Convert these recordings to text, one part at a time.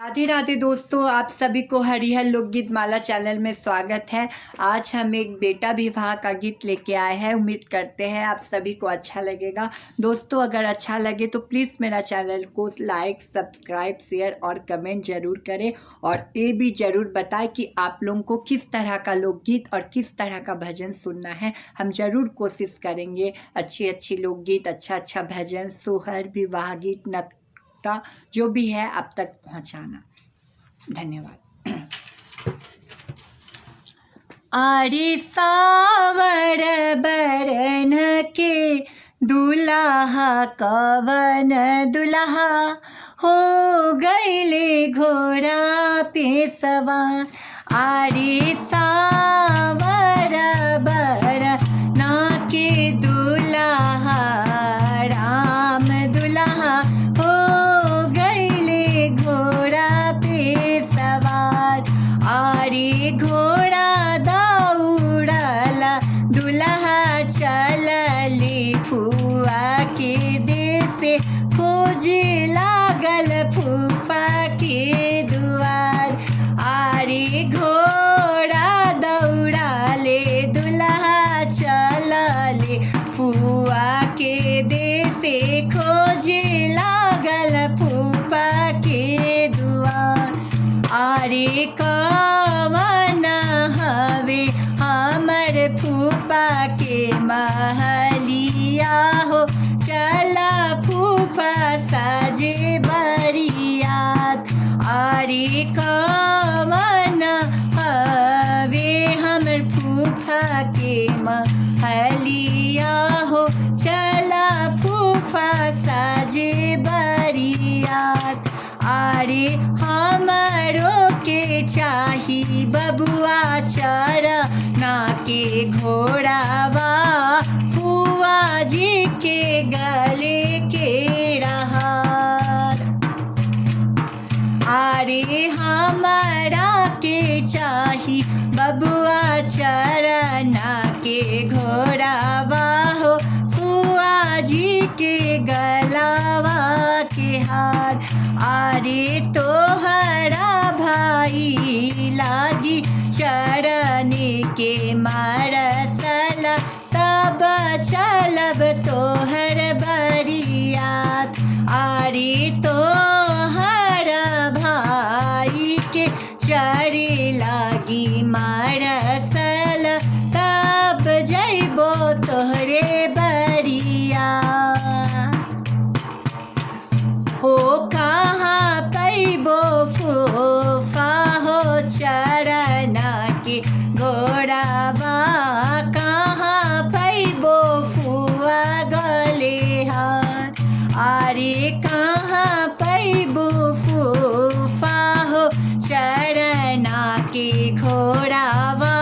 राधे राधे दोस्तों, आप सभी को हरिहर लोकगीत माला चैनल में स्वागत है। आज हम एक बेटा विवाह का गीत लेके आए हैं। उम्मीद करते हैं आप सभी को अच्छा लगेगा। दोस्तों, अगर अच्छा लगे तो प्लीज़ मेरा चैनल को लाइक, सब्सक्राइब, शेयर और कमेंट ज़रूर करें। और ये भी ज़रूर बताएं कि आप लोगों को किस तरह का लोकगीत और किस तरह का भजन सुनना है। हम ज़रूर कोशिश करेंगे अच्छी अच्छी लोकगीत, अच्छा भजन, सोहर, विवाह गीत, का जो भी है आप तक पहुंचाना। धन्यवाद। आरे सावर बरन के दुल्हा कवन दुल्हा हो गईले घोड़ा पे सवार। आरे सावर बरन के दुल्हा राम दुल्हा घोड़ा दौड़ला दुल्हा चलली फुआ के देश खोजे लागल फूफा के दुआर। आरे घोड़ा दौड़ाले दुल्हा चलले फुआ के देश खोजे लागल फूफा के दुआर। आरे कवन हवे हमर फूफा के महलिया हो, चला फूफा साजे बरियात। आरे कवन हवे हमर फूफा के महलिया हो, चला फूफा साजे बरियात। आरे हमरो के चाही बबुआ चरना के घोड़ावा, फुआ जी के गले के रहार। आरे हमरा के चाही बबुआ चरना के घोड़ावा हो, फुआ जी के गलावा के हार। आरे तोहरा भाई लागी चरने के मारसल, तब चलब तोहर बरियात। आरे तोहर भाई के चरे लागी मारसल, तब जइबो तोहरे बरियात। हो कहाँ पैबो फूफा हो चरना के घोड़ावा, कहाँ पैबो फुआ गले हार। आरे कहाँ पैबो फूफा हो चरना के घोड़ावा,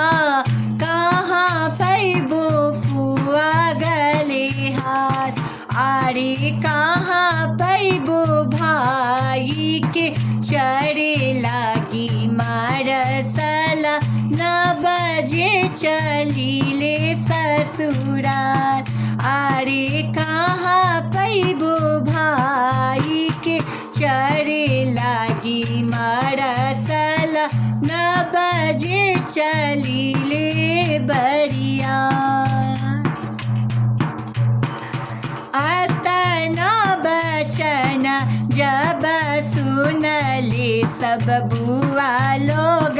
कहाँ पैबो फुआ गले हार। आरे कहाँ पैबो भाई के चरे लागी मारसला, 9 बजे चलीले ससुराल। आरे कहाँ पैबो भाई के चरे लागी मारसला, 9 बजे चलीले बरियार। अतना बचन जब सुनले सब बुआ लोग,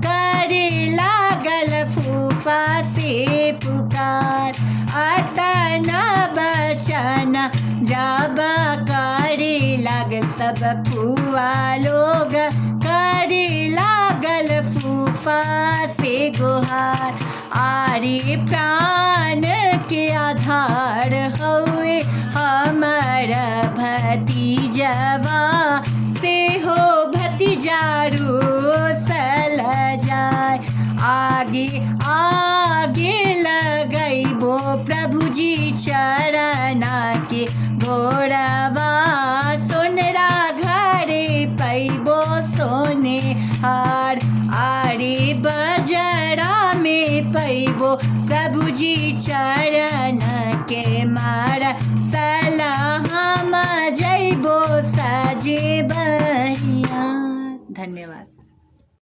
करे लागल फूफा से पुकार। अतना बचन जब करे लागल सब फुआ लोग, करे लागल फूफा से गुहार। आरे प्राण के आधार हुए हमर भतीजवा, से हो भतीजारू सल जाय। आगे आगे लगैबो प्रभु जी चरना के घोड़ावा, सोनरा घरे पैबो सोने हार। आरे बजरा में पैबो प्रभु जी चरण के मारा, सलाह हम जैबो साजे बहिया। धन्यवाद।